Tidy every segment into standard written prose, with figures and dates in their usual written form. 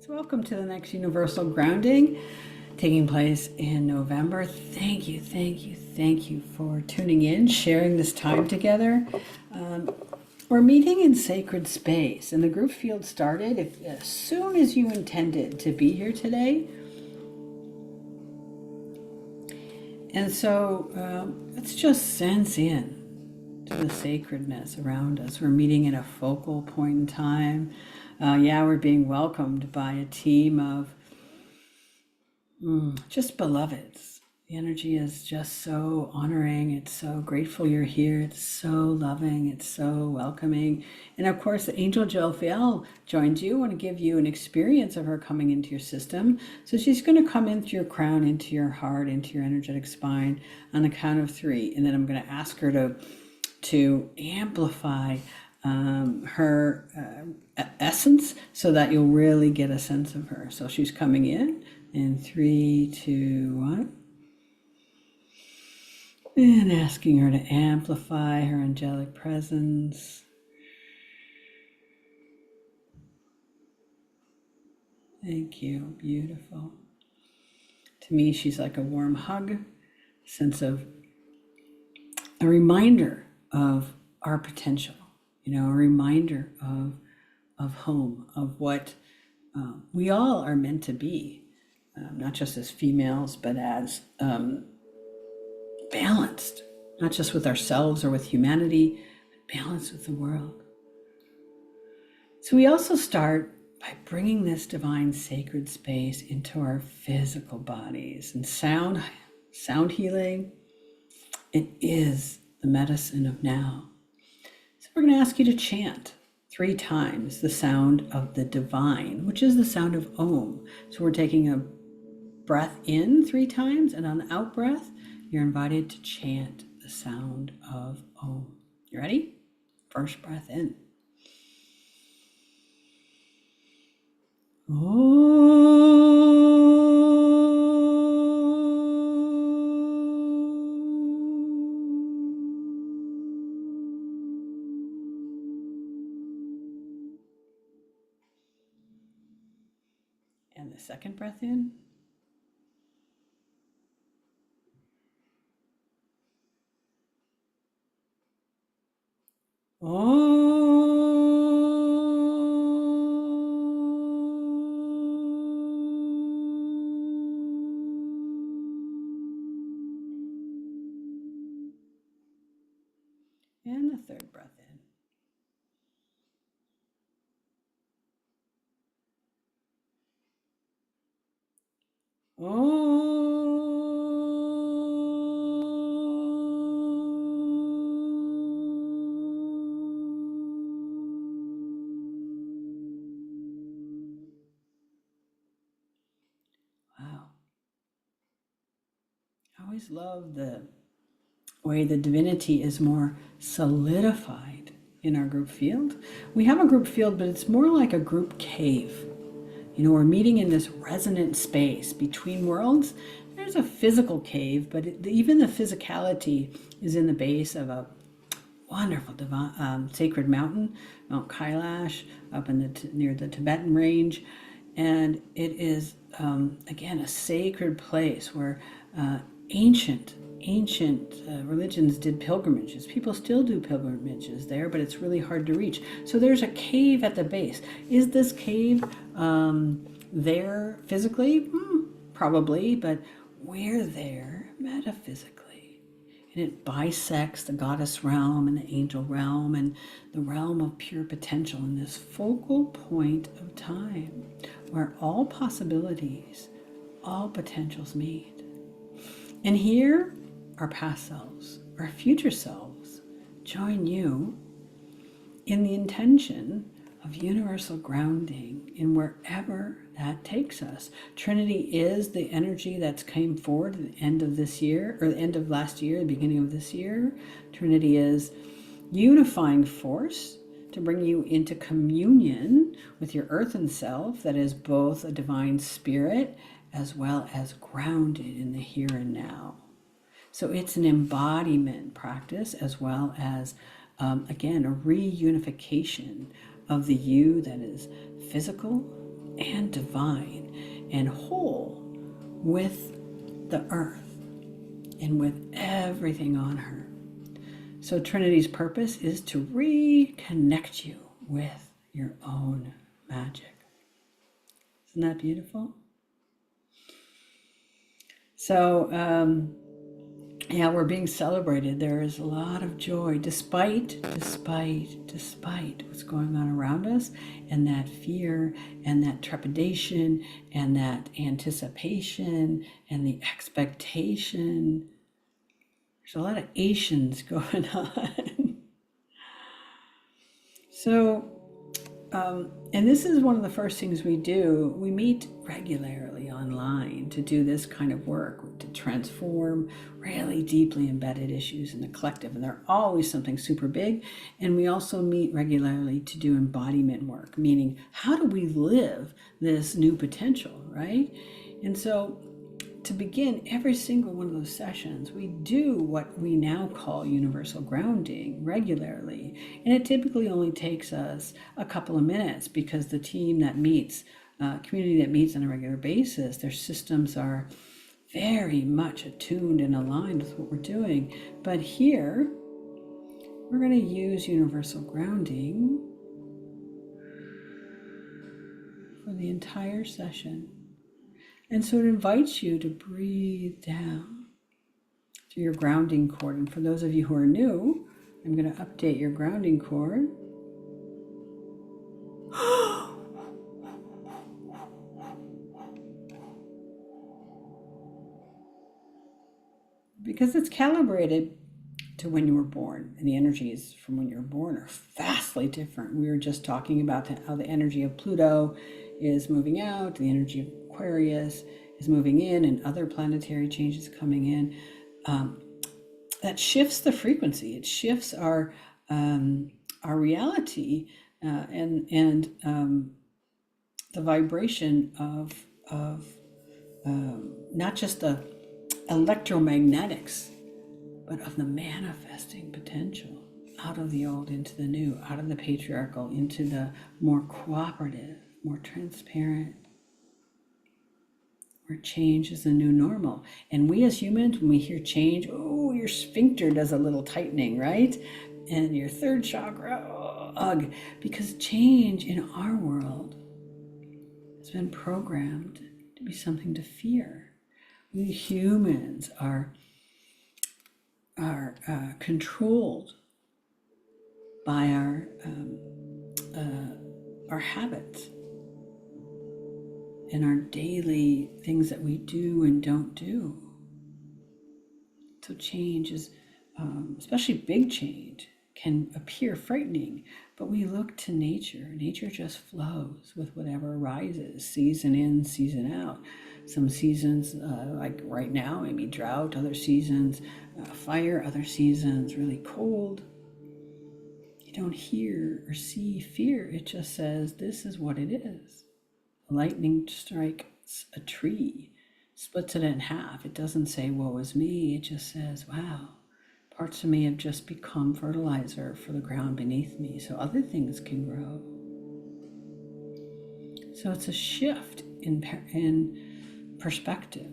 So welcome to the next universal grounding taking place in November. Thank you for tuning in, sharing this time together. We're meeting in sacred space, and the group field started as soon as you intended to be here today. And so let's just sense in to the sacredness around us. We're meeting at a focal point in time. We're being welcomed by a team of just beloveds. The energy is just so honoring. It's so grateful you're here. It's so loving. It's so welcoming. And of course, the angel Jophiel joins you. I want to give you an experience of her coming into your system. So she's going to come into your crown, into your heart, into your energetic spine on the count of 3. And then I'm going to ask her to amplify her essence so that you'll really get a sense of her. So she's coming in 3, 2, 1. And asking her to amplify her angelic presence. Thank you. Beautiful. To me, she's like a warm hug, sense of a reminder of our potential, a reminder of home, of what we all are meant to be, not just as females, but as balanced, not just with ourselves or with humanity, but balanced with the world. So we also start by bringing this divine sacred space into our physical bodies. And sound healing, it is the medicine of now. So we're going to ask you to chant 3 times the sound of the divine, which is the sound of Om. So we're taking a breath in 3 times, and on the out breath, you're invited to chant the sound of Om. You ready? First breath in. Om. And the second breath in. And the third breath in. Wow. I always love the way the divinity is more solidified in our group field. We have a group field, but it's more like a group cave. We're meeting in this resonant space between worlds. There's a physical cave, but even the physicality is in the base of a wonderful divine, sacred mountain, Mount Kailash, up in near the Tibetan range. And it is, again, a sacred place where ancient religions did pilgrimages. People still do pilgrimages there, but it's really hard to reach. So there's a cave at the base. Is this cave there physically? Probably, but we're there metaphysically. And it bisects the goddess realm and the angel realm and the realm of pure potential in this focal point of time where all possibilities, all potentials meet. And here, our past selves, our future selves, join you in the intention of universal grounding in wherever that takes us. Trinity is the energy that's came forward at the end of this year, or the end of last year, the beginning of this year. Trinity is unifying force to bring you into communion with your earthen self that is both a divine spirit as well as grounded in the here and now. So it's an embodiment practice as well as, again, a reunification of the you that is physical and divine and whole with the earth and with everything on her. So Trinity's purpose is to reconnect you with your own magic. Isn't that beautiful? So, yeah, we're being celebrated. There is a lot of joy despite what's going on around us, and that fear and that trepidation and that anticipation and the expectation. There's a lot of Asians going on. So, and this is one of the first things we do. We meet regularly online to do this kind of work, to transform really deeply embedded issues in the collective. And they're always something super big. And we also meet regularly to do embodiment work, meaning how do we live this new potential, right? And so to begin every single one of those sessions, we do what we now call universal grounding regularly. And it typically only takes us a couple of minutes because the team that meets, community that meets on a regular basis, their systems are very much attuned and aligned with what we're doing. But here, we're going to use universal grounding for the entire session. And so it invites you to breathe down to your grounding cord. And for those of you who are new, I'm going to update your grounding cord. Because it's calibrated to when you were born, and the energies from when you were born are vastly different. We were just talking about how the energy of Pluto is moving out, the energy of Aquarius is moving in, and other planetary changes coming in. That shifts the frequency. It shifts our reality and the vibration of not just the electromagnetics, but of the manifesting potential out of the old into the new, out of the patriarchal into the more cooperative, more transparent, where change is the new normal. And we as humans, when we hear change, oh, your sphincter does a little tightening, right? And your third chakra, ugh, because change in our world has been programmed to be something to fear. We humans are controlled by our habits and our daily things that we do and don't do. So change is, especially big change, can appear frightening, but we look to nature. Nature just flows with whatever arises, season in, season out. Some seasons, like right now, maybe drought, other seasons, fire, other seasons, really cold. You don't hear or see fear. It just says, this is what it is. Lightning strikes a tree, splits it in half. It doesn't say, woe is me. It just says, wow, parts of me have just become fertilizer for the ground beneath me, so other things can grow. So it's a shift in perspective,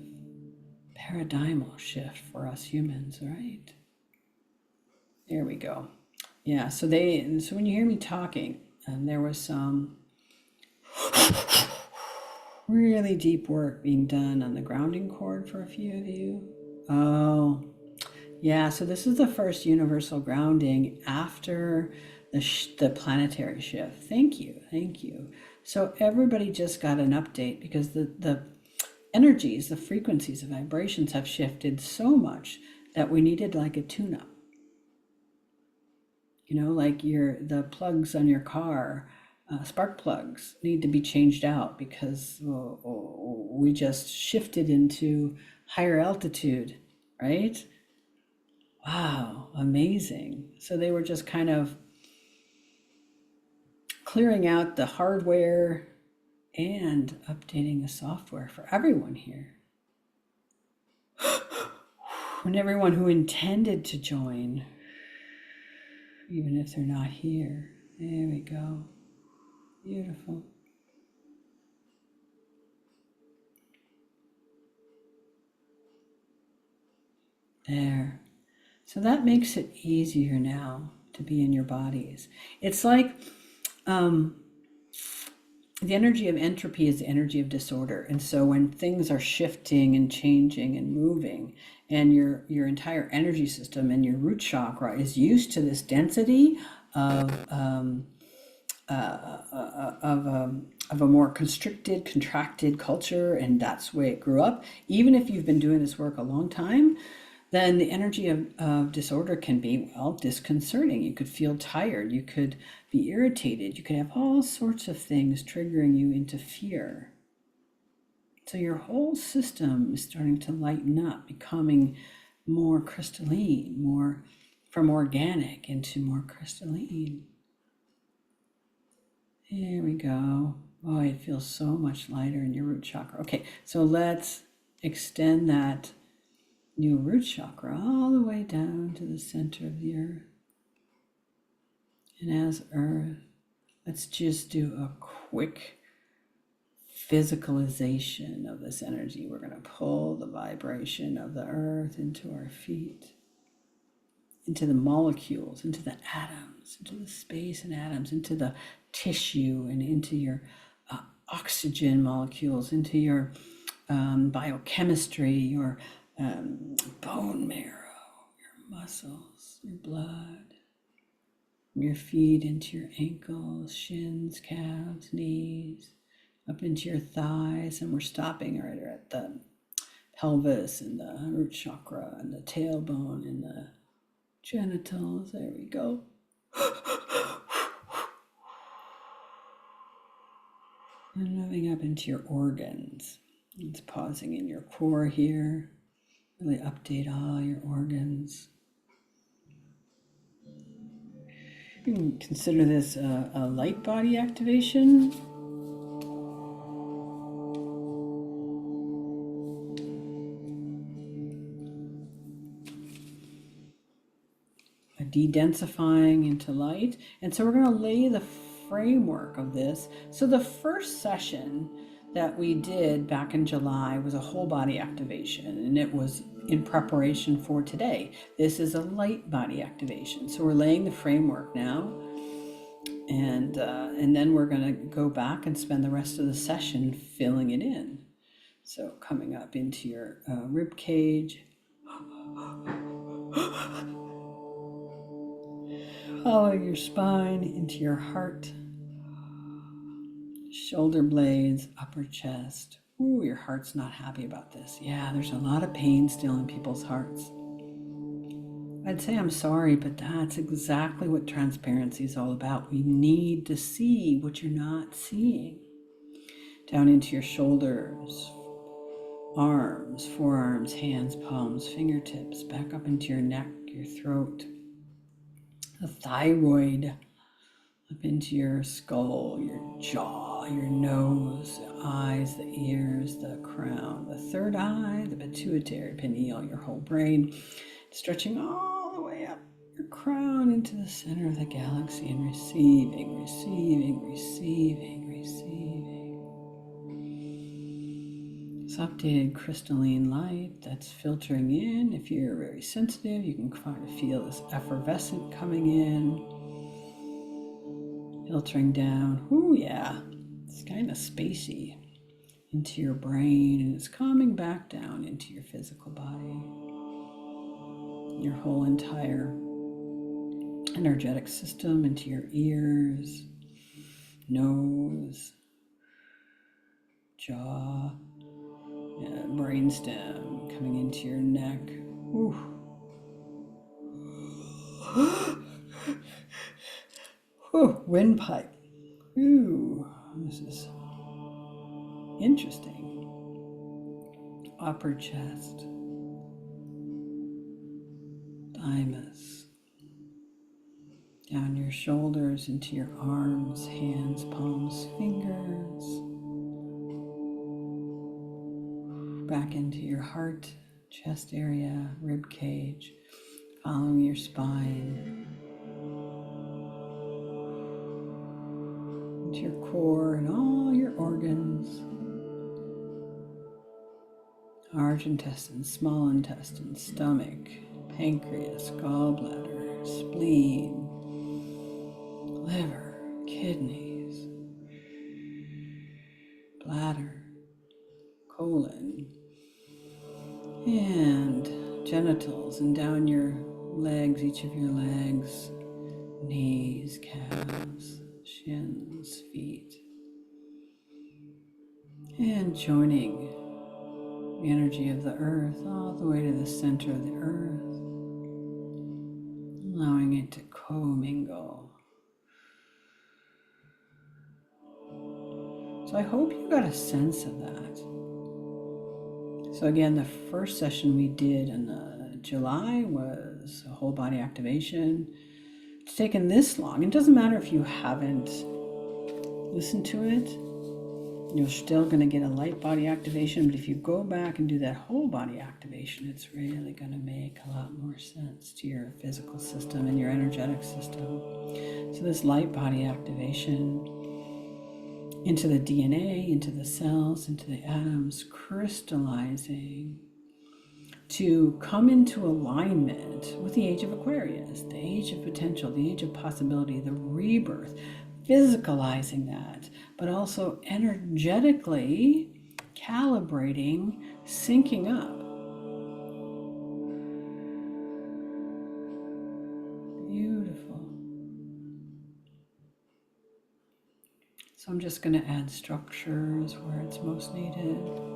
paradigmal shift for us humans, right? There we go. Yeah, so when you hear me talking, there was some really deep work being done on the grounding cord for a few of you. Oh, yeah, so this is the first universal grounding after the planetary shift. Thank you. So everybody just got an update because the energies, the frequencies, the vibrations have shifted so much that we needed like a tune-up. You know, like the plugs on your car, spark plugs need to be changed out because we just shifted into higher altitude, right? Wow, amazing. So they were just kind of clearing out the hardware and updating the software for everyone here. And everyone who intended to join, even if they're not here. There we go. Beautiful. There. So that makes it easier now to be in your bodies. It's like the energy of entropy is the energy of disorder. And so when things are shifting and changing and moving, and your entire energy system and your root chakra is used to this density of of a more constricted, contracted culture, and that's the way it grew up. Even if you've been doing this work a long time, then the energy of disorder can be, well, disconcerting. You could feel tired. You could be irritated. You could have all sorts of things triggering you into fear. So your whole system is starting to lighten up, becoming more crystalline, more from organic into more crystalline. There we go. Oh, it feels so much lighter in your root chakra. Okay, so let's extend that new root chakra all the way down to the center of the earth. And as earth, let's just do a quick physicalization of this energy. We're going to pull the vibration of the earth into our feet, into the molecules, into the atoms, into the space and atoms, into the tissue, and into your oxygen molecules, into your biochemistry, your bone marrow, your muscles, your blood, your feet into your ankles, shins, calves, knees, up into your thighs, and we're stopping right at the pelvis and the root chakra and the tailbone and the genitals. There we go. And moving up into your organs. It's pausing in your core here. Really update all your organs. You can consider this a light body activation. A de-densifying into light. And so we're going to lay the framework of this. So the first session that we did back in July was a whole body activation, and it was in preparation for today. This is a light body activation. So we're laying the framework now, and then we're going to go back and spend the rest of the session filling it in. So coming up into your rib cage, following your spine into your heart, shoulder blades, upper chest. Ooh, your heart's not happy about this. Yeah, there's a lot of pain still in people's hearts. I'd say I'm sorry, but that's exactly what transparency is all about. We need to see what you're not seeing. Down into your shoulders, arms, forearms, hands, palms, fingertips, back up into your neck, your throat, the thyroid, up into your skull, your jaw, your nose, the eyes, the ears, the crown, the third eye, the pituitary, pineal, your whole brain, stretching all the way up your crown into the center of the galaxy and receiving, receiving, receiving, receiving. This updated crystalline light that's filtering in. If you're very sensitive, you can kind of feel this effervescent coming in, filtering down. Ooh, yeah, it's kind of spacey into your brain, and it's coming back down into your physical body, your whole entire energetic system, into your ears, nose, jaw, brainstem, coming into your neck. Ooh. Ooh, windpipe. Ooh, this is interesting. Upper chest, thymus, down your shoulders into your arms, hands, palms, fingers, back into your heart, chest area, rib cage, following your spine, into your core and all your organs, large intestine, small intestine, stomach, pancreas, gallbladder, spleen, liver, kidneys, bladder, colon, and genitals, and down your legs, each of your legs, knees, calves, shins, feet, and joining the energy of the earth all the way to the center of the earth, allowing it to commingle. So I hope you got a sense of that. So again, the first session we did in July was a whole body activation. It's taken this long. It doesn't matter if you haven't listened to it. You're still going to get a light body activation, but if you go back and do that whole body activation, it's really going to make a lot more sense to your physical system and your energetic system. So this light body activation into the DNA, into the cells, into the atoms, crystallizing to come into alignment with the Age of Aquarius, the age of potential, the age of possibility, the rebirth, physicalizing that, but also energetically calibrating, syncing up. Beautiful. So I'm just going to add structures where it's most needed.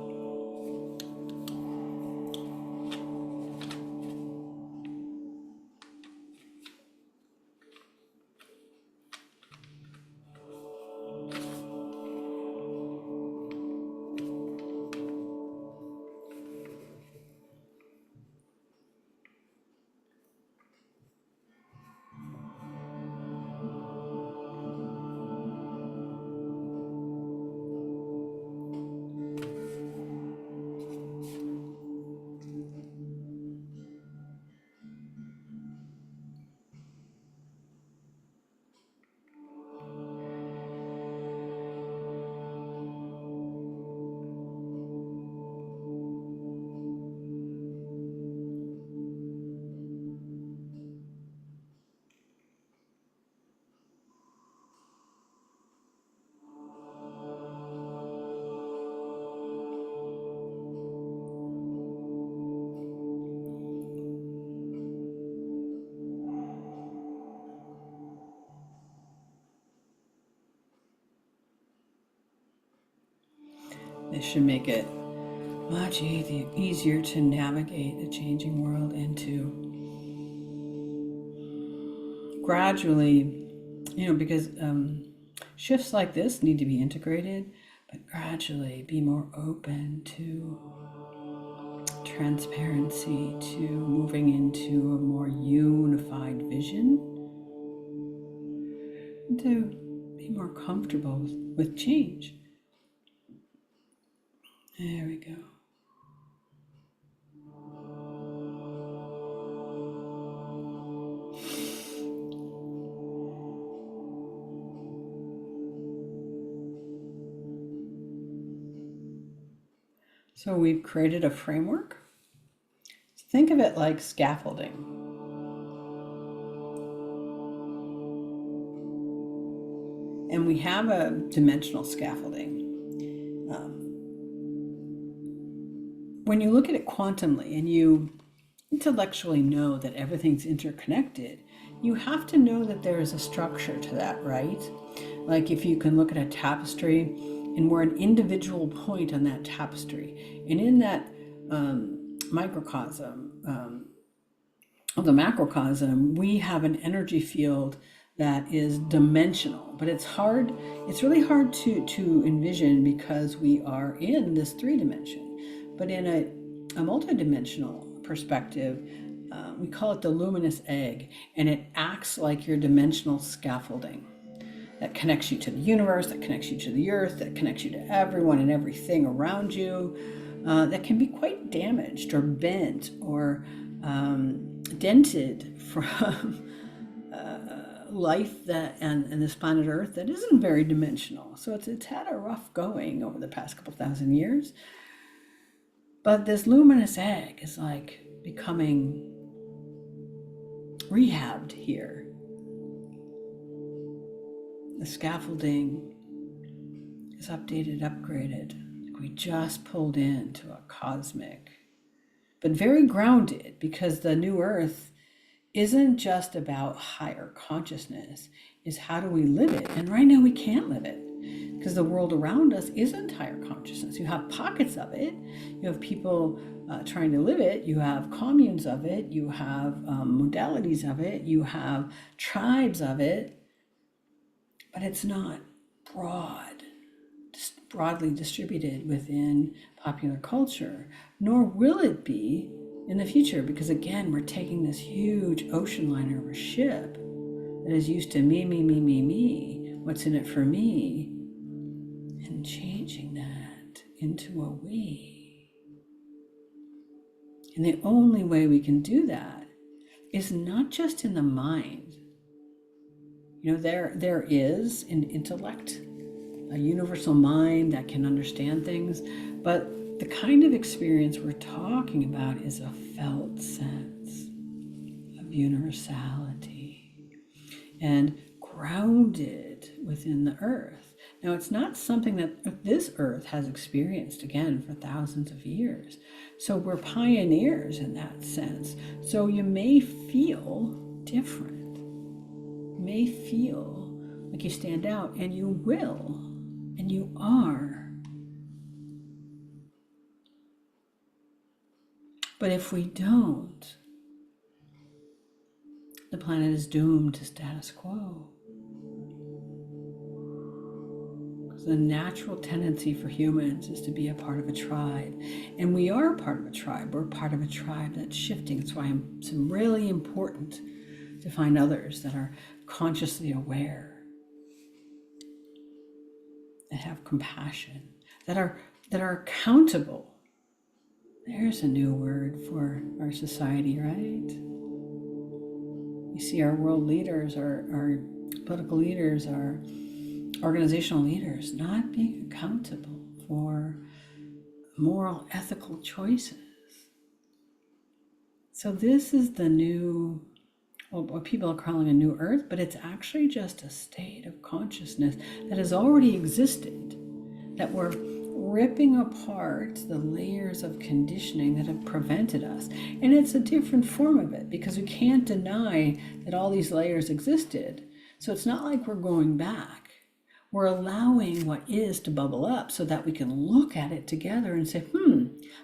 This should make it much easier to navigate the changing world into gradually, because shifts like this need to be integrated, but gradually be more open to transparency, to moving into a more unified vision, and to be more comfortable with change. There we go. So we've created a framework. Think of it like scaffolding. And we have a dimensional scaffolding. When you look at it quantumly and you intellectually know that everything's interconnected, you have to know that there is a structure to that, right? Like if you can look at a tapestry and we're an individual point on that tapestry, and in that microcosm of the macrocosm, we have an energy field that is dimensional, but it's really hard to envision because we are in this 3-dimension. But in a multidimensional perspective, we call it the luminous egg, and it acts like your dimensional scaffolding that connects you to the universe, that connects you to the earth, that connects you to everyone and everything around you, that can be quite damaged or bent or dented from life and this planet Earth that isn't very dimensional. So it's had a rough going over the past couple thousand years. But this luminous egg is like becoming rehabbed here. The scaffolding is updated, upgraded. We just pulled into a cosmic, but very grounded, because the new earth isn't just about higher consciousness, is how do we live it? And right now we can't live it because the world around us isn't higher consciousness. You have pockets of it. You have people trying to live it. You have communes of it. You have modalities of it. You have tribes of it. But it's not broadly distributed within popular culture, nor will it be in the future, because again, we're taking this huge ocean liner of a ship that is used to me, what's in it for me, and changing that into a we. And the only way we can do that is not just in the mind. You know, there is an intellect, a universal mind that can understand things, but the kind of experience we're talking about is a felt sense of universality and grounded within the earth. Now, it's not something that this earth has experienced, again, for thousands of years. So we're pioneers in that sense. So you may feel different. You may feel like you stand out, and you will, and you are. But if we don't, the planet is doomed to status quo. Because the natural tendency for humans is to be a part of a tribe. And we are part of a tribe. We're part of a tribe that's shifting. That's why it's really important to find others that are consciously aware, that have compassion, that are accountable. There's a new word for our society, right? You see our world leaders, our political leaders, our organizational leaders not being accountable for moral, ethical choices. So this is the new, what people are calling a new earth, but it's actually just a state of consciousness that has already existed, that we're ripping apart the layers of conditioning that have prevented us. And it's a different form of it, because we can't deny that all these layers existed. So it's not like we're going back. We're allowing what is to bubble up so that we can look at it together and say,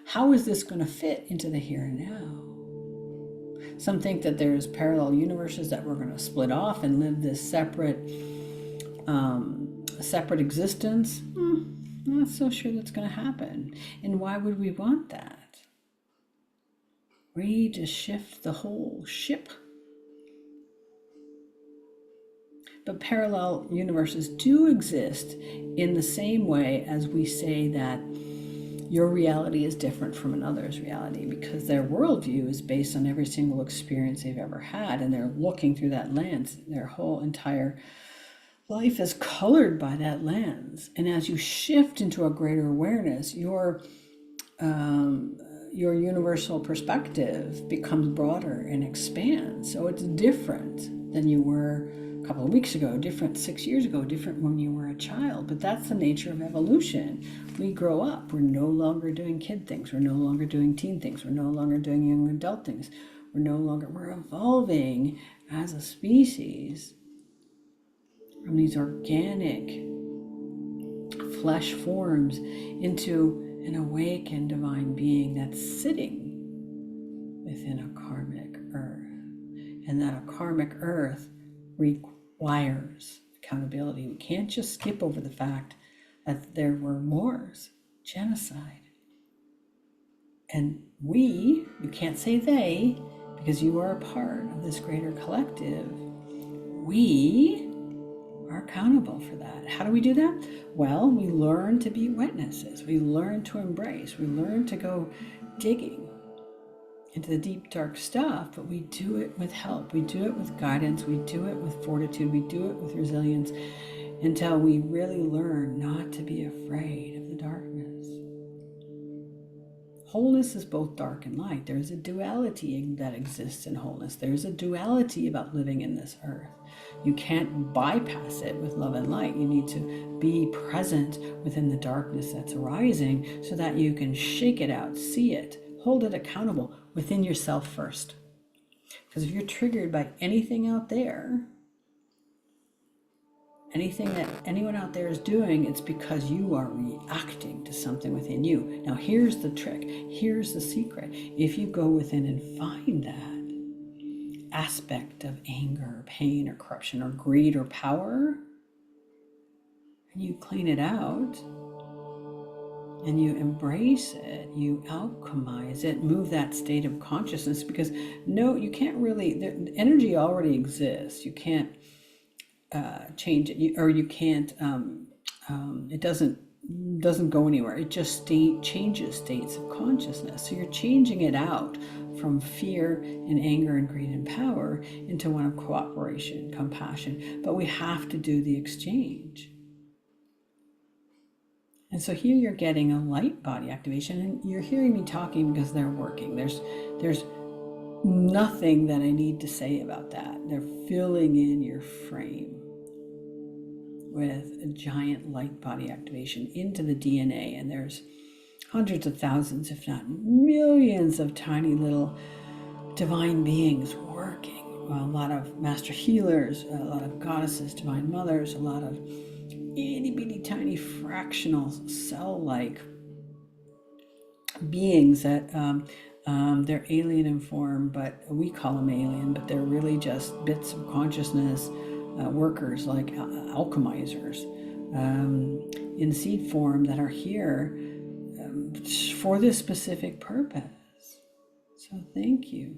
how is this going to fit into the here and now? Some think that there's parallel universes that we're going to split off and live this separate existence. I'm not so sure that's going to happen. And why would we want that? We just shift the whole ship. But parallel universes do exist in the same way as we say that your reality is different from another's reality, because their worldview is based on every single experience they've ever had, and they're looking through that lens. Their whole entire life is colored by that lens. And as you shift into a greater awareness, your universal perspective becomes broader and expands. So it's different than you were a couple of weeks ago, different 6 years ago, different when you were a child. But that's the nature of evolution. We grow up. We're no longer doing kid things. We're no longer doing teen things. We're no longer doing young adult things. We're evolving as a species from these organic flesh forms into an awake and divine being that's sitting within a karmic earth. And that a karmic earth requires accountability. We can't just skip over the fact that there were wars, genocide. And you can't say they, because you are a part of this greater collective. We are accountable for that. How do we do that? Well, we learn to be witnesses. We learn to embrace. We learn to go digging into the deep, dark stuff, but we do it with help. We do it with guidance. We do it with fortitude. We do it with resilience until we really learn not to be afraid of the darkness. Wholeness is both dark and light. There's a duality that exists in wholeness. There's a duality about living in this earth. You can't bypass it with love and light. You need to be present within the darkness that's arising so that you can shake it out, see it, hold it accountable within yourself first. Because if you're triggered by anything out there, anything that anyone out there is doing, it's because you are reacting to something within you. Now, here's the trick. Here's the secret. If you go within and find that aspect of anger, or pain, or corruption, or greed, or power, and you clean it out, and you embrace it, you alchemize it, move that state of consciousness, because no, you can't really, the energy already exists. You can't change it, or you can't, it doesn't go anywhere. It just changes states of consciousness. So you're changing it out from fear and anger and greed and power into one of cooperation, compassion. But we have to do the exchange. And so here you're getting a light body activation, and you're hearing me talking because they're working. There's nothing that I need to say about that. They're filling in your frame with a giant light body activation into the DNA, and there's hundreds of thousands, if not millions, of tiny little divine beings working. Well, a lot of master healers, a lot of goddesses, divine mothers, a lot of itty bitty tiny fractional cell-like beings that they're alien in form, but we call them alien, but they're really just bits of consciousness workers, like alchemizers in seed form, that are here for this specific purpose. So thank you.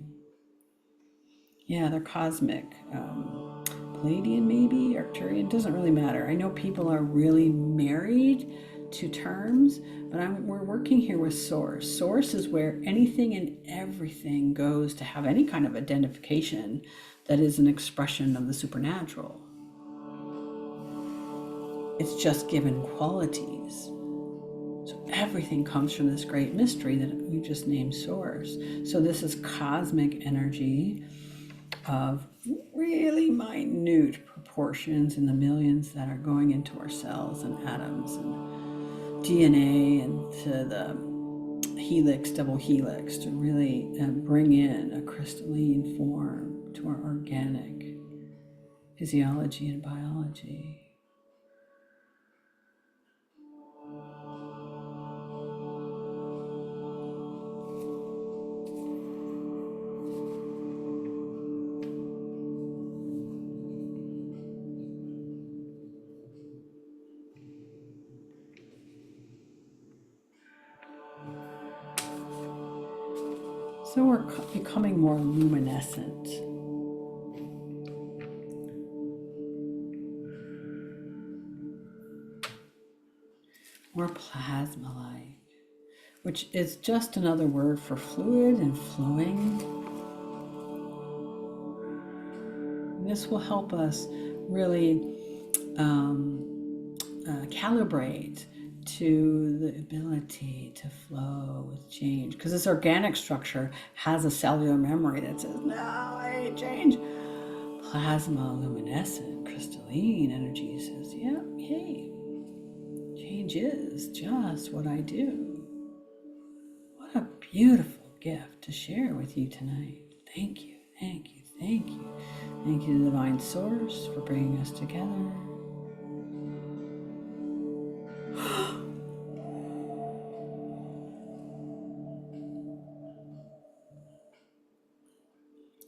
Yeah, they're cosmic. Palladian, maybe, Arcturian, doesn't really matter. I know people are really married to terms, but we're working here with source. Source is where anything and everything goes to have any kind of identification that is an expression of the supernatural. It's just given qualities. So everything comes from this great mystery that we just named source. So this is cosmic energy of really minute proportions in the millions that are going into our cells and atoms and DNA and to the helix, double helix, to really bring in a crystalline form to our organic physiology and biology. So we're becoming more luminescent. More plasma-like, which is just another word for fluid and flowing. And this will help us really calibrate to the ability to flow with change, because this organic structure has a cellular memory that says, no, I hate change. Plasma, luminescent, crystalline energy says, yeah, hey, change is just what I do. What a beautiful gift to share with you tonight. Thank you, thank you, thank you. Thank you to the Divine Source for bringing us together.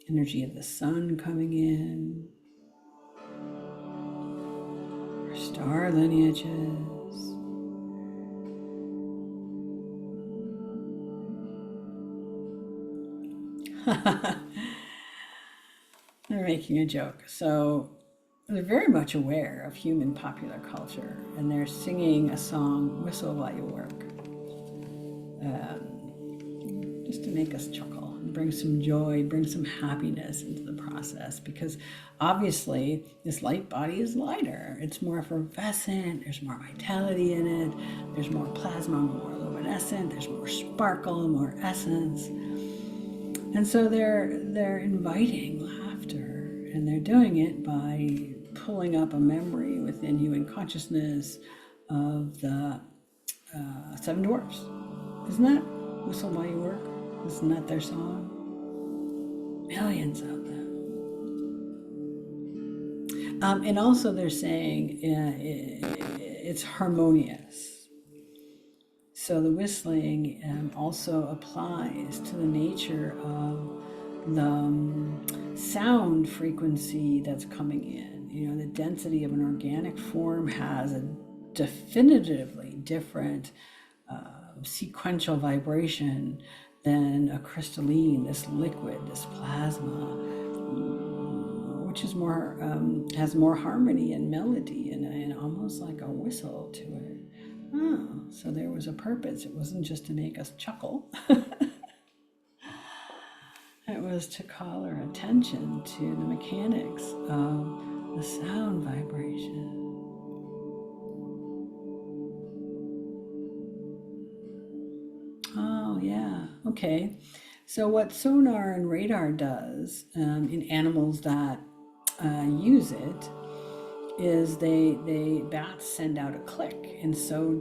Energy of the sun coming in. Our star lineages. They're making a joke. So they're very much aware of human popular culture, and they're singing a song, Whistle While You Work, just to make us chuckle and bring some joy, bring some happiness into the process, because obviously this light body is lighter. It's more effervescent, there's more vitality in it, There's more plasma, more luminescent, there's more sparkle, more essence. And so they're inviting laughter, and they're doing it by pulling up a memory within you in consciousness of the seven dwarfs. Isn't that Whistle While You Work? Isn't that their song? Millions of them. And also they're saying it's harmonious. So the whistling also applies to the nature of the sound frequency that's coming in. You know, the density of an organic form has a definitively different sequential vibration than a crystalline, this liquid, this plasma, which is more has more harmony and melody and almost like a whistle to it. Oh, so there was a purpose. It wasn't just to make us chuckle. It was to call our attention to the mechanics of the sound vibration. Oh, yeah. Okay. So what sonar and radar does in animals that use it is bats send out a click, and so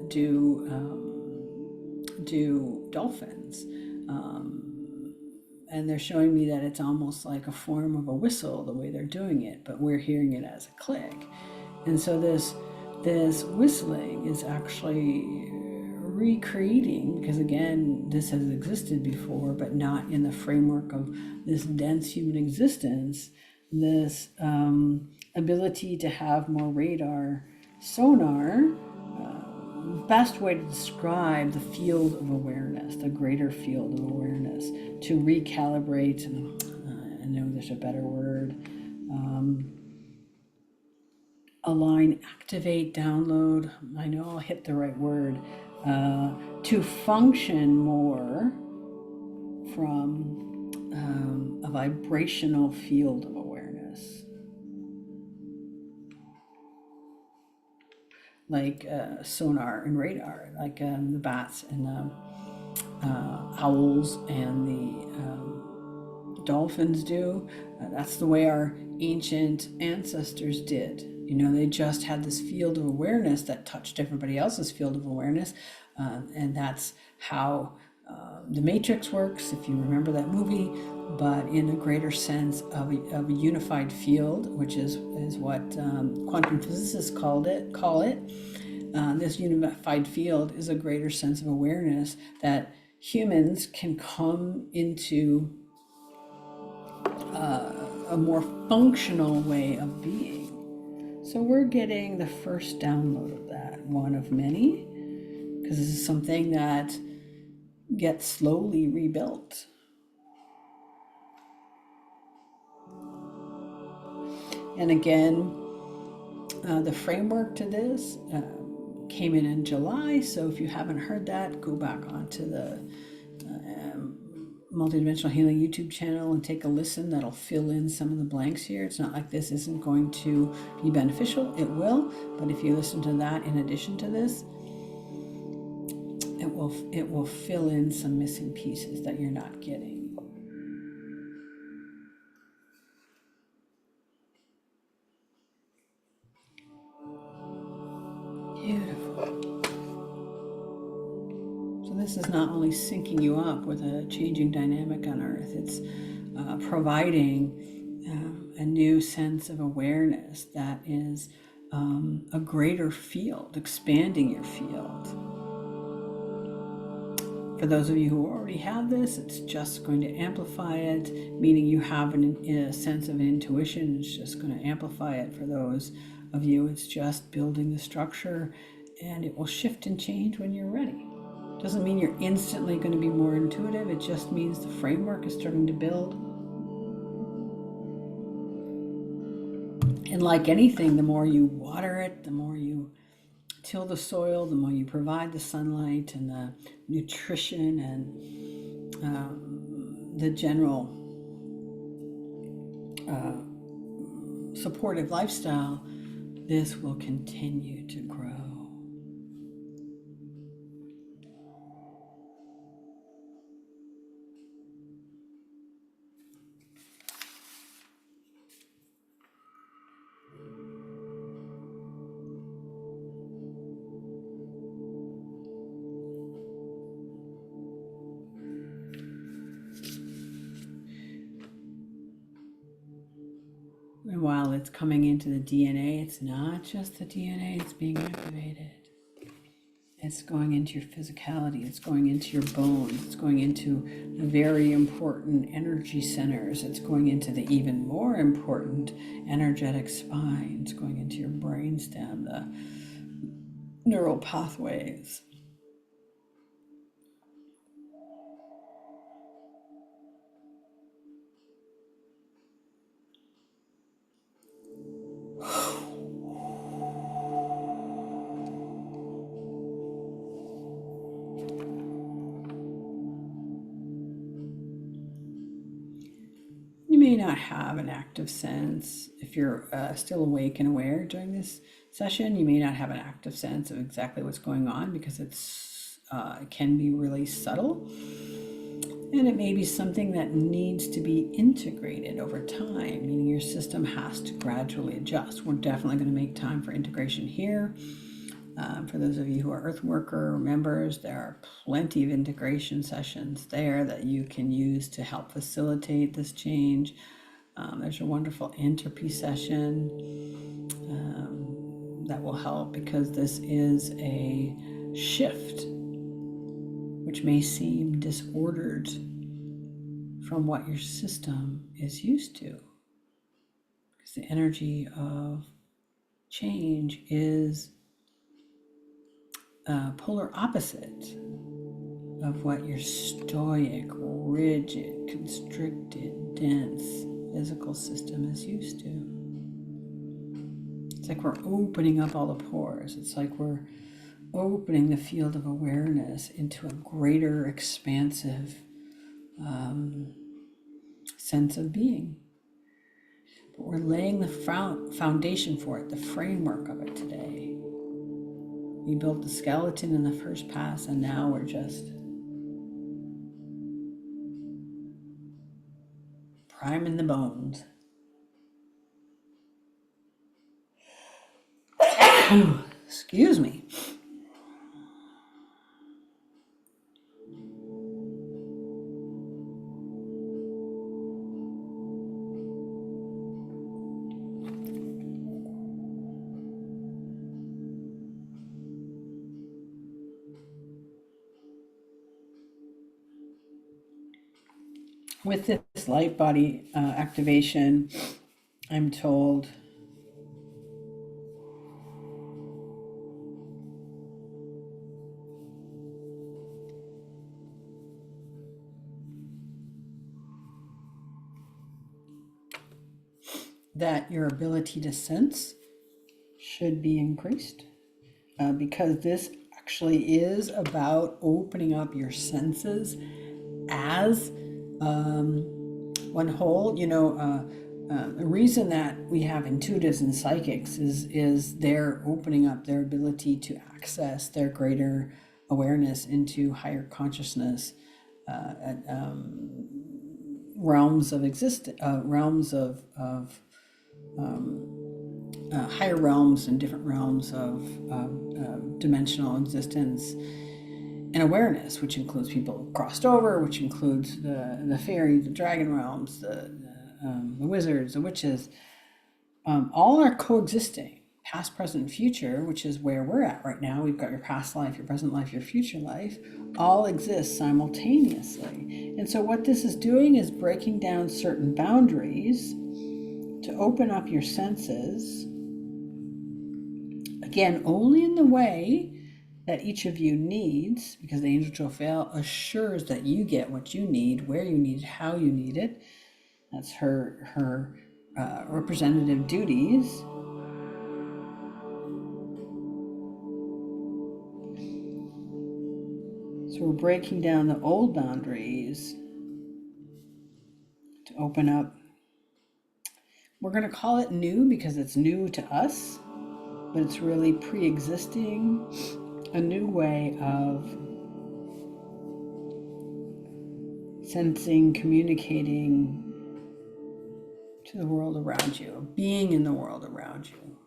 do dolphins. And they're showing me that it's almost like a form of a whistle the way they're doing it, but we're hearing it as a click. And so this whistling is actually recreating, because again, this has existed before, but not in the framework of this dense human existence, this ability to have more radar sonar. Best way to describe the field of awareness, the greater field of awareness, to recalibrate, I know there's a better word, align, activate, download, I know I'll hit the right word, to function more from a vibrational field of awareness. Like sonar and radar, like the bats and the owls and the dolphins do. That's the way our ancient ancestors did. You know, they just had this field of awareness that touched everybody else's field of awareness. And that's how the Matrix works, if you remember that movie, but in a greater sense of a unified field, which is what quantum physicists call it. This unified field is a greater sense of awareness that humans can come into a more functional way of being. So we're getting the first download of that, one of many, because this is something that gets slowly rebuilt. And again, the framework to this came in July, so if you haven't heard that, go back onto the Multidimensional Healing YouTube channel and take a listen. That'll fill in some of the blanks here. It's not like this isn't going to be beneficial. It will, but if you listen to that in addition to this, it will fill in some missing pieces that you're not getting. Beautiful. So this is not only syncing you up with a changing dynamic on Earth, it's providing a new sense of awareness that is a greater field, expanding your field. For those of you who already have this, it's just going to amplify it, meaning you have a sense of intuition. It's just going to amplify it. For those of you, it's just building the structure, and it will shift and change when you're ready. Doesn't mean you're instantly going to be more intuitive. It just means the framework is starting to build. And like anything, the more you water it, the more you till the soil, the more you provide the sunlight and the nutrition and the general supportive lifestyle, this will continue to grow. And while it's coming into the DNA, it's not just the DNA that's being activated. It's going into your physicality, it's going into your bones, it's going into the very important energy centers, it's going into the even more important energetic spine, it's going into your brainstem, the neural pathways. You may not have an active sense, if you're still awake and aware during this session, you may not have an active sense of exactly what's going on because it can be really subtle. And it may be something that needs to be integrated over time, meaning your system has to gradually adjust. We're definitely going to make time for integration here. For those of you who are Earthworker members, there are plenty of integration sessions there that you can use to help facilitate this change. There's a wonderful entropy session that will help because this is a shift which may seem disordered from what your system is used to. Because the energy of change is polar opposite of what your stoic, rigid, constricted, dense physical system is used to. It's like we're opening up all the pores. It's like we're opening the field of awareness into a greater, expansive sense of being. But we're laying the foundation for it, the framework of it today. We built the skeleton in the first pass, and now we're just priming the bones. Excuse me. With this light body activation, I'm told that your ability to sense should be increased because this actually is about opening up your senses as one whole. The reason that we have intuitives and psychics is they're opening up their ability to access their greater awareness into higher consciousness, realms of existence, realms of higher realms and different realms of dimensional existence and awareness, which includes people crossed over, which includes the fairies, the dragon realms, the wizards, the witches. All are coexisting, past, present, future, which is where we're at right now. We've got your past life, your present life, your future life, all exist simultaneously. And so what this is doing is breaking down certain boundaries to open up your senses, again, only in the way that each of you needs, because the angel Jophiel assures that you get what you need, where you need it, how you need it. That's her representative duties. So we're breaking down the old boundaries to open up. We're going to call it new because it's new to us, but it's really pre-existing, a new way of sensing, communicating to the world around you, being in the world around you.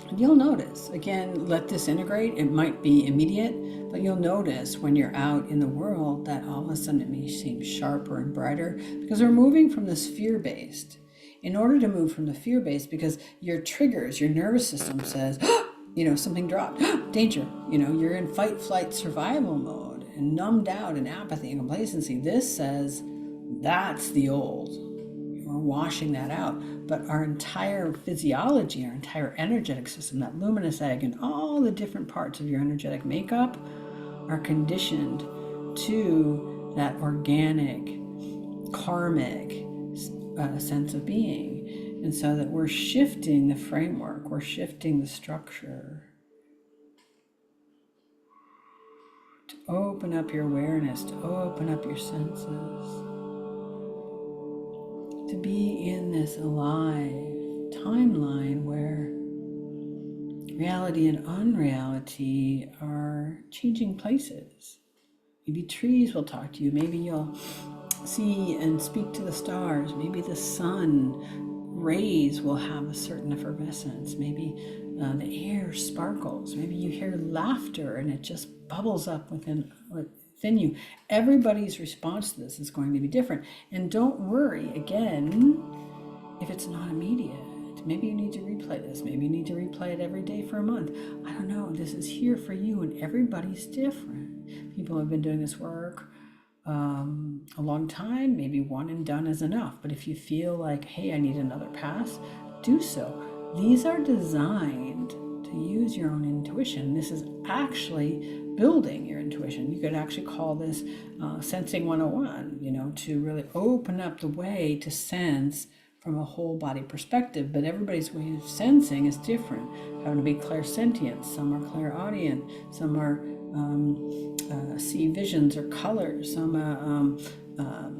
And you'll notice, again, let this integrate. It might be immediate, but you'll notice when you're out in the world that all of a sudden it may seem sharper and brighter because we're moving from this fear-based. In order to move from the fear-based, because your triggers, your nervous system says, something dropped, danger. You're in fight, flight, survival mode and numbed out in apathy and complacency. This says that's the old. We're washing that out. But our entire physiology, our entire energetic system, that luminous egg, and all the different parts of your energetic makeup are conditioned to that organic, karmic sense of being. And so that we're shifting the framework, we're shifting the structure to open up your awareness, to open up your senses, to be in this alive timeline where reality and unreality are changing places. Maybe trees will talk to you. Maybe you'll see and speak to the stars. Maybe the sun rays will have a certain effervescence. Maybe the air sparkles. Maybe you hear laughter and it just bubbles up within you. Everybody's response to this is going to be different. And don't worry, again, if it's not immediate. Maybe you need to replay this. Maybe you need to replay it every day for a month. I don't know. This is here for you, and everybody's different. People have been doing this work a long time. Maybe one and done is enough. But if you feel like, hey, I need another pass, do so. These are designed to use your own intuition. This is actually building your intuition. You could actually call this sensing 101, to really open up the way to sense from a whole body perspective. But everybody's way of sensing is different. Having to be clairsentient, some are clairaudient, some are see visions or colors, some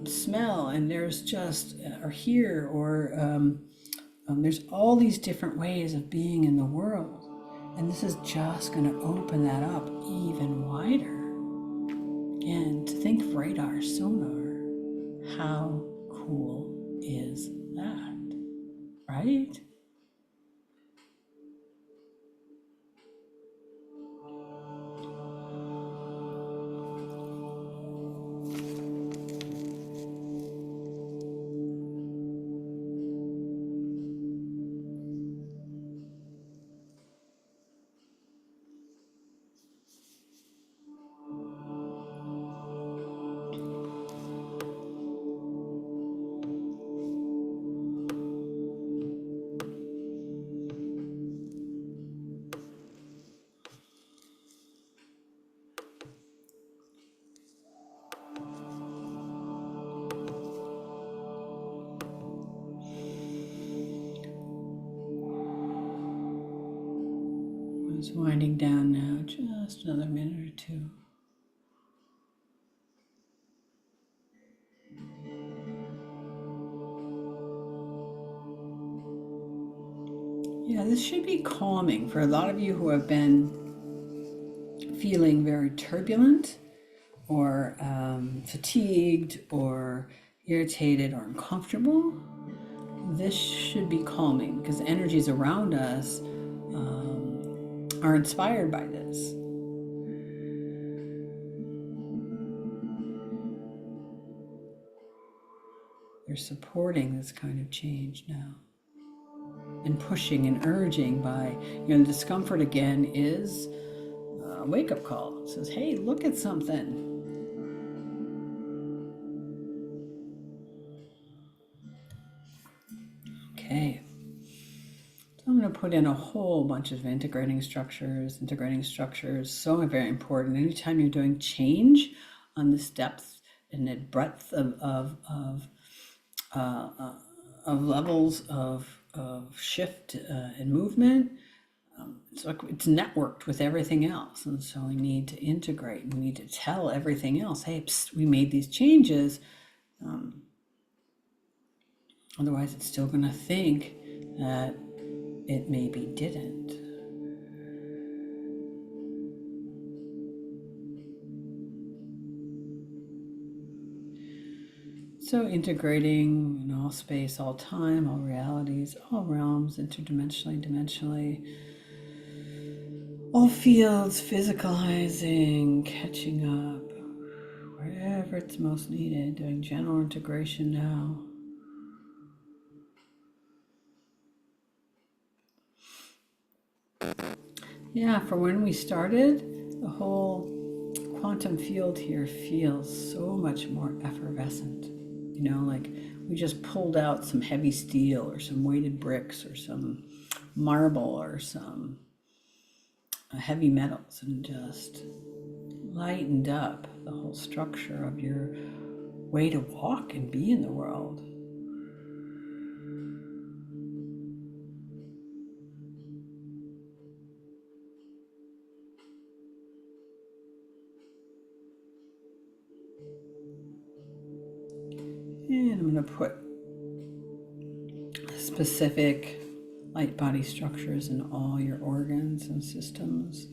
smell, and there's just or hear, or there's all these different ways of being in the world. And this is just going to open that up even wider. Again, to think of radar, sonar, how cool is that, right? It's winding down now, just another minute or two. Yeah, this should be calming for a lot of you who have been feeling very turbulent or fatigued or irritated or uncomfortable. This should be calming because energies around us are inspired by this. They're supporting this kind of change now. And pushing and urging by, the discomfort again is a wake-up call. It says, hey, look at something. Okay. So I'm going to put in a whole bunch of integrating structures. Integrating structures, so very important. Anytime you're doing change on this depth and the breadth of levels of shift and movement, it's networked with everything else. And so we need to integrate. We need to tell everything else, hey, psst, we made these changes. Otherwise, it's still going to think that it maybe didn't. So integrating in all space, all time, all realities, all realms, interdimensionally, dimensionally, All fields physicalizing, catching up, wherever it's most needed, doing general integration now. Yeah, for when we started, the whole quantum field here feels so much more effervescent. You know, like we just pulled out some heavy steel or some weighted bricks or some marble or some heavy metals and just lightened up the whole structure of your way to walk and be in the world. And I'm going to put specific light body structures in all your organs and systems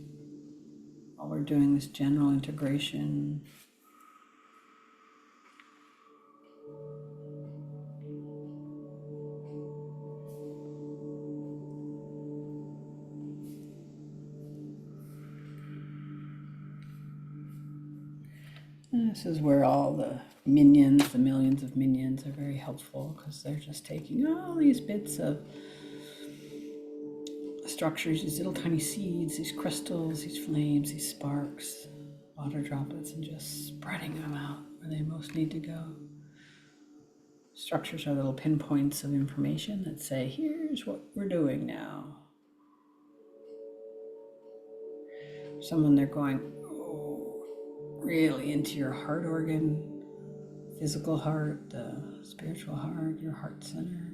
while we're doing this general integration. And this is where all the minions, the millions of minions, are very helpful because they're just taking all these bits of structures, these little tiny seeds, these crystals, these flames, these sparks, water droplets, and just spreading them out where they most need to go. Structures are little pinpoints of information that say, here's what we're doing now. Someone they're going, oh, really into your heart organ, physical heart, the spiritual heart, your heart center.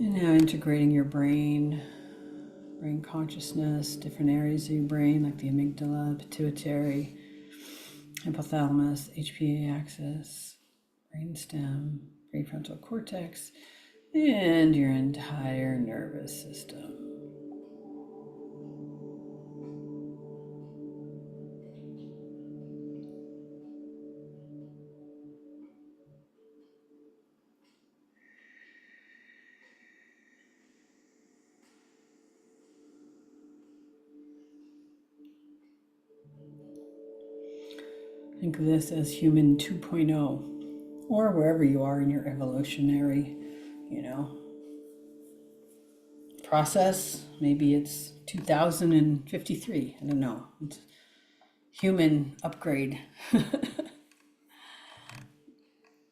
And now integrating your brain consciousness, different areas of your brain like the amygdala, pituitary, hypothalamus, HPA axis, brainstem, prefrontal cortex, and your entire nervous system. Think of this as human 2.0, or wherever you are in your evolutionary, process. Maybe it's 2053. I don't know. It's human upgrade,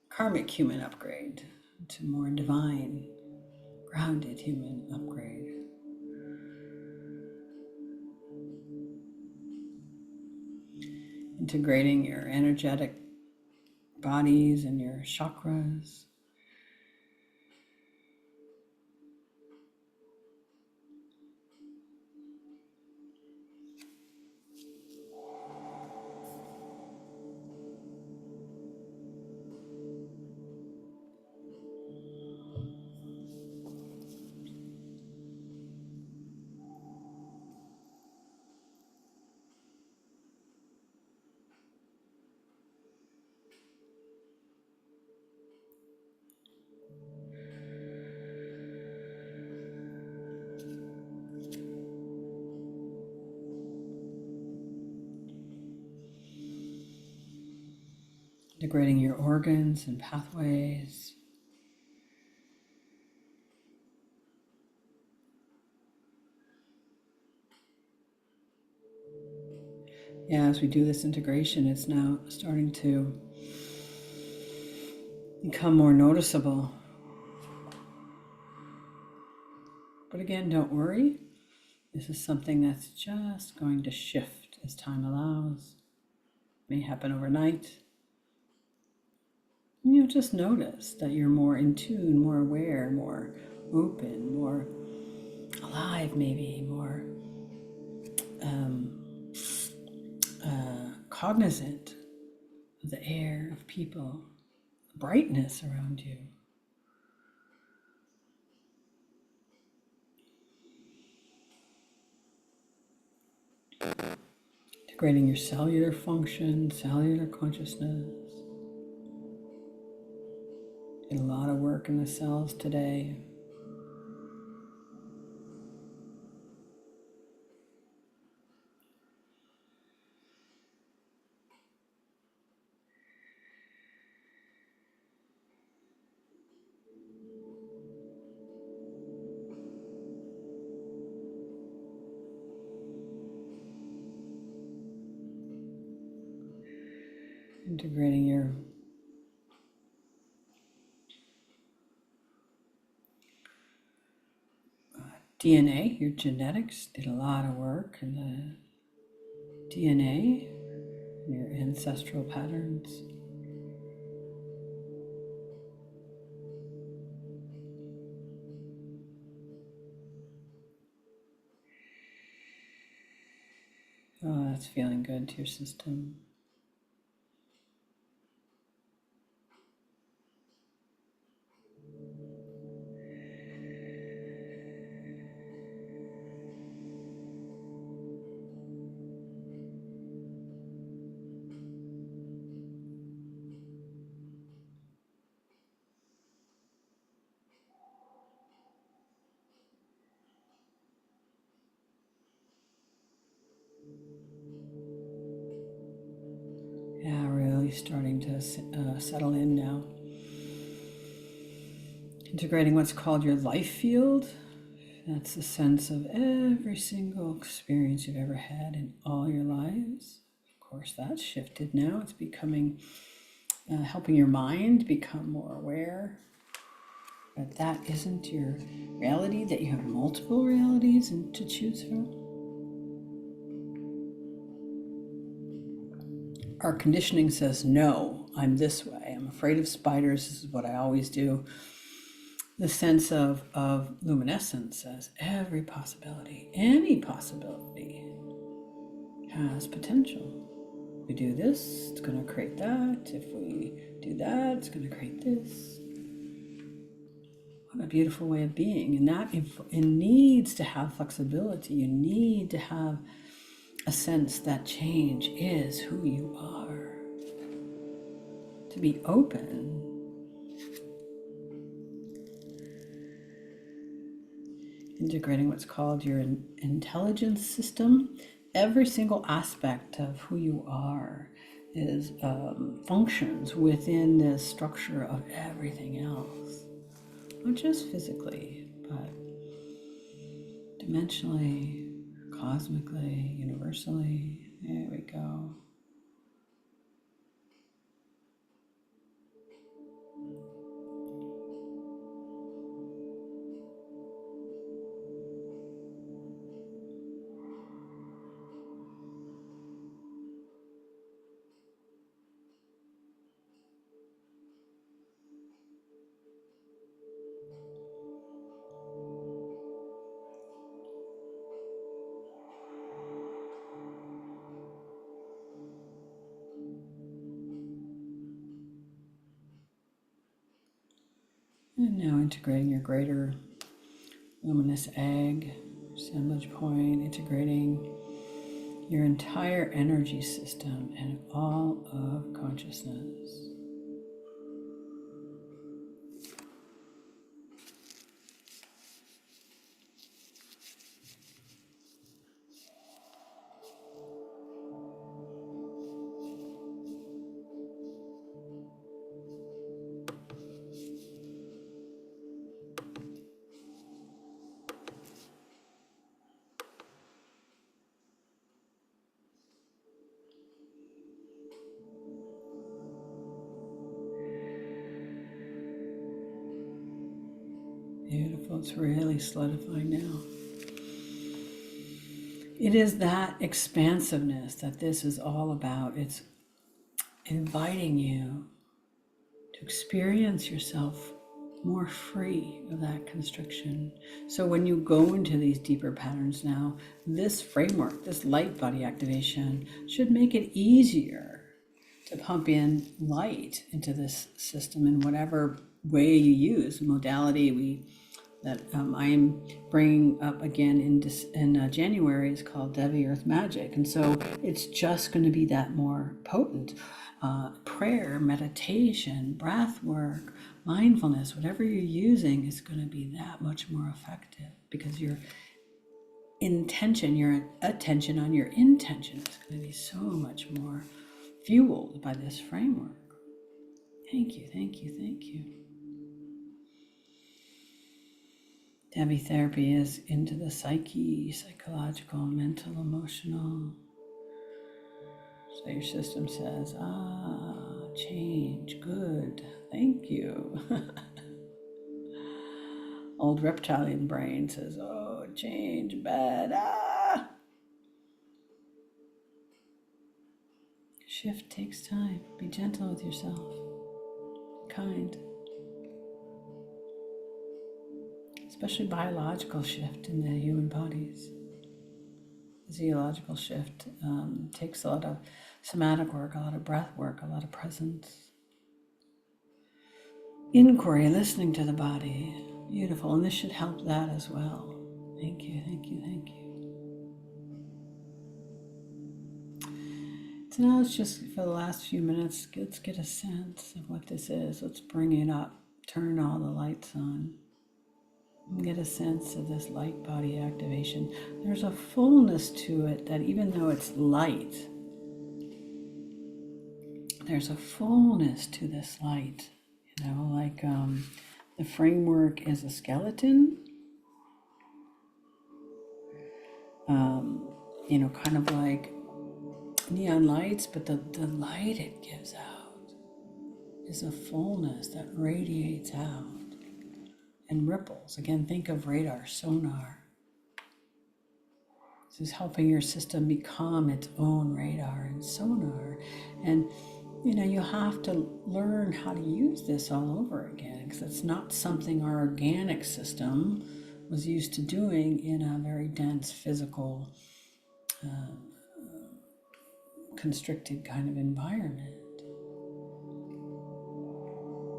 karmic human upgrade to more divine, grounded human upgrade. Integrating your energetic bodies and your chakras. Integrating your organs and pathways. Yeah, as we do this integration, it's now starting to become more noticeable. But again, don't worry. This is something that's just going to shift as time allows. It may happen overnight. Just notice that you're more in tune, more aware, more open, more alive, maybe more cognizant of the air, of people, the brightness around you. Integrating your cellular function, cellular consciousness. Did a lot of work in the cells today. Integrating your DNA, your genetics. Did a lot of work in the DNA, your ancestral patterns. Oh, that's feeling good to your system. Yeah, really starting to settle in now. Integrating what's called your life field. That's the sense of every single experience you've ever had in all your lives. Of course, that's shifted now. It's becoming, helping your mind become more aware. But that isn't your reality, that you have multiple realities and to choose from. Our conditioning says, no, I'm this way. I'm afraid of spiders. This is what I always do. The sense of luminescence says every possibility, any possibility has potential. If we do this, it's going to create that. If we do that, it's going to create this. What a beautiful way of being. And that it needs to have flexibility. You need to have a sense that change is who you are. To be open. Integrating what's called your intelligence system. Every single aspect of who you are is functions within the structure of everything else. Not just physically, but dimensionally, cosmically, universally. There we go. And now integrating your greater luminous egg, assemblage point, integrating your entire energy system and all of consciousness. Beautiful, it's really solidifying now. It is that expansiveness that this is all about. It's inviting you to experience yourself more free of that constriction. So when you go into these deeper patterns now, this framework, this light body activation should make it easier to pump in light into this system in whatever way you use, modality that I'm bringing up again in January is called Devi Earth Magic. And so it's just going to be that more potent. Prayer, meditation, breath work, mindfulness, whatever you're using is going to be that much more effective because your intention, your attention on your intention is going to be so much more fueled by this framework. Thank you, thank you, thank you. Devi therapy is into the psyche, psychological, mental, emotional. So your system says, change, good, thank you. Old reptilian brain says, oh, change, bad, Shift takes time. Be gentle with yourself, kind. Especially biological shift in the human bodies. Physiological shift takes a lot of somatic work, a lot of breath work, a lot of presence. Inquiry, listening to the body. Beautiful. And this should help that as well. Thank you, thank you, thank you. So now let's just, for the last few minutes, let's get a sense of what this is. Let's bring it up. Turn all the lights on. And get a sense of this light body activation. There's a fullness to it that even though it's light, there's a fullness to this light. You know, like the framework is a skeleton. You know, kind of like neon lights, but the light it gives out is a fullness that radiates out and ripples. Again, think of radar, sonar. This is helping your system become its own radar and sonar. And, you know, you have to learn how to use this all over again because it's not something our organic system was used to doing in a very dense physical constricted kind of environment.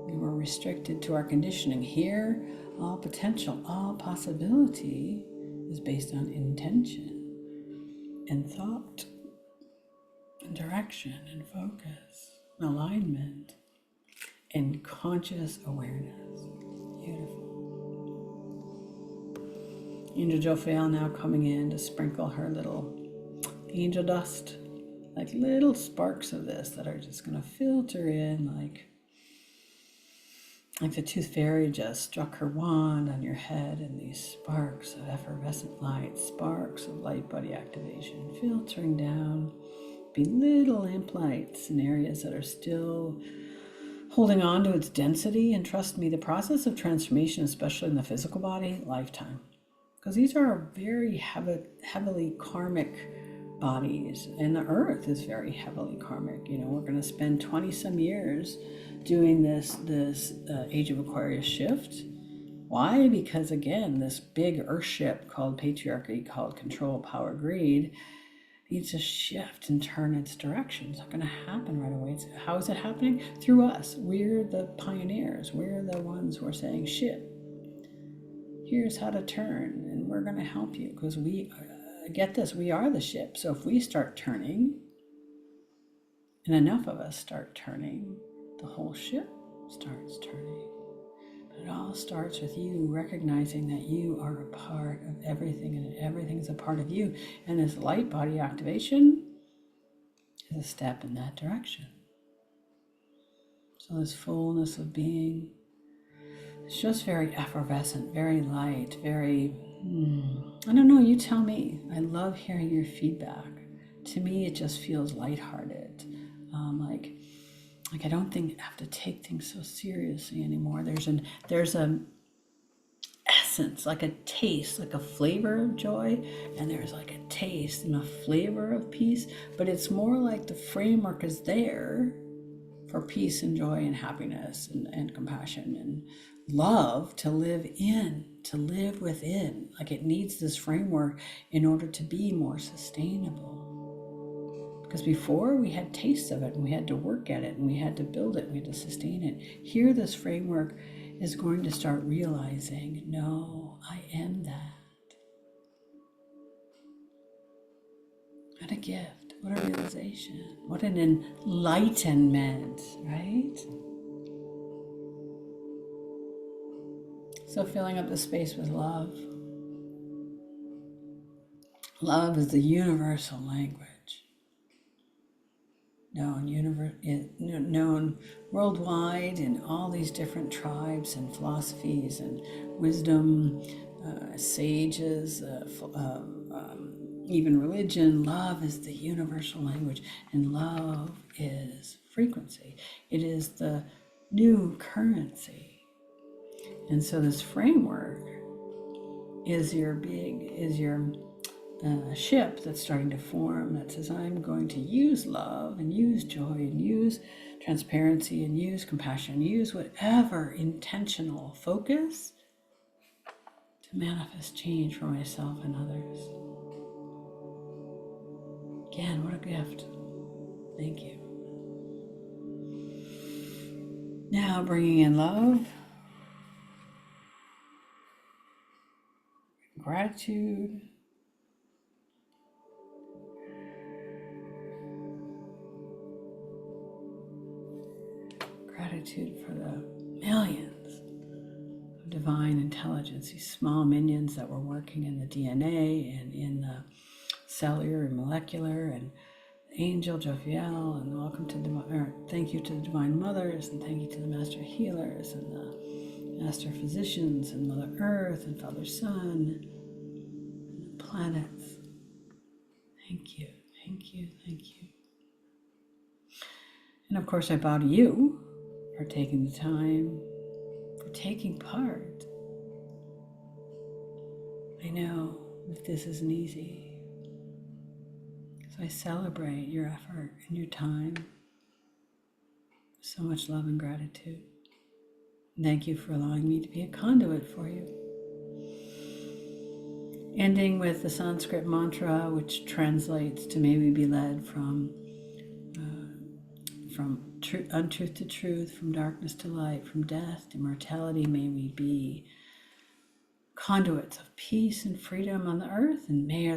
We were restricted to our conditioning. Here, all potential, all possibility is based on intention and thought and direction and focus, alignment and conscious awareness. Beautiful. Angel Jophiel now coming in to sprinkle her little angel dust, like little sparks of this that are just going to filter in like the tooth fairy just struck her wand on your head, and these sparks of effervescent light, sparks of light body activation filtering down, be little lamplights in areas that are still holding on to its density. And trust me, the process of transformation, especially in the physical body, lifetime. Because these are very heavily karmic bodies, and the earth is very heavily karmic. You know, we're going to spend 20 some years doing this Age of Aquarius shift. Why? Because again, this big earth ship called patriarchy, called control, power, greed, needs to shift and turn its direction. It's not going to happen right away. How is it happening? Through us. We're the pioneers. We're the ones who are saying, shit, here's how to turn, and we're going to help you because get this, we are the ship. So if we start turning, and enough of us start turning, the whole ship starts turning. But it all starts with you recognizing that you are a part of everything and everything is a part of you. And this light body activation is a step in that direction. So this fullness of being, it's just very effervescent, very light, very, I don't know, you tell me. I love hearing your feedback. To me, it just feels lighthearted. Like I don't think I have to take things so seriously anymore. There's an essence, like a taste, like a flavor of joy, and there's like a taste and a flavor of peace, but it's more like the framework is there for peace and joy and happiness and compassion and love to live in, to live within. Like it needs this framework in order to be more sustainable. Because before we had tastes of it and we had to work at it and we had to build it, we had to sustain it. Here, this framework is going to start realizing, no, I am that. What a gift, what a realization, what an enlightenment, right? So filling up the space with love. Love is the universal language. Known worldwide in all these different tribes and philosophies and wisdom, sages, even religion. Love is the universal language, and love is frequency. It is the new currency. And so this framework is your ship that's starting to form that says, I'm going to use love and use joy and use transparency and use compassion, use whatever intentional focus to manifest change for myself and others. Again, what a gift. Thank you. Now bringing in love, gratitude, gratitude for the millions of divine intelligence, these small minions that were working in the DNA and in the cellular and molecular, and Angel Jophiel, and welcome to thank you to the Divine Mothers, and thank you to the Master Healers and the Master Physicians and Mother Earth and Father Sun and the planets. Thank you, thank you, thank you. And of course, I bow to you for taking the time, for taking part. I know that this isn't easy. So I celebrate your effort and your time. So much love and gratitude. Thank you for allowing me to be a conduit for you. Ending with the Sanskrit mantra, which translates to may we be led from untruth to truth, from darkness to light, from death to immortality. May we be conduits of peace and freedom on the earth, and may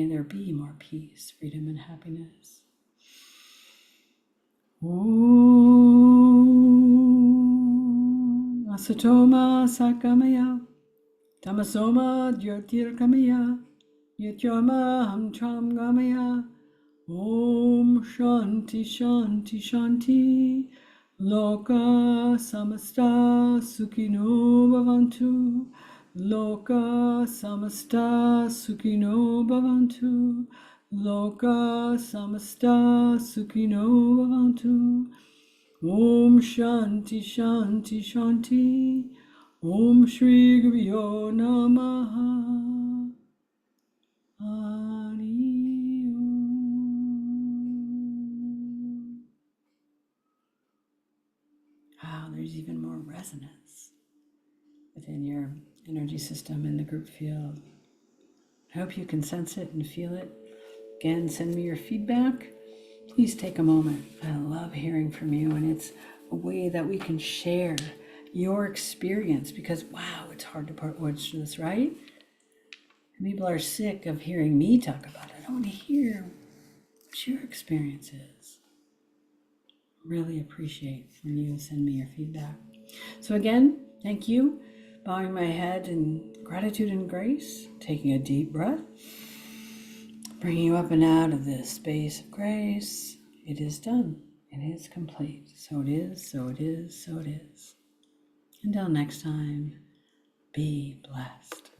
there be more peace, freedom, and happiness. Om Asatoma Sakamaya Tamasoma Jyotirkamaya Nityama Hamtram Gamaya. Om Shanti Shanti Shanti Loka Samasta Sukhino Bhavantu. Loka Samasta Sukhino Bhavantu. Loka Samasta Sukhino Bhavantu. Om Shanti Shanti Shanti. Om Shri Gurubhyo Namaha. Hari Om. Wow, there's even more resonance within your energy system in the group field. I hope you can sense it and feel it. Again, send me your feedback. Please take a moment. I love hearing from you, and it's a way that we can share your experience, because wow, it's hard to put words to this, right? People are sick of hearing me talk about it. I want to hear what your experience is. Really appreciate when you send me your feedback. So again, thank you. Bowing my head in gratitude and grace, taking a deep breath, bringing you up and out of this space of grace. It is done. It is complete. So it is, so it is, so it is. Until next time, be blessed.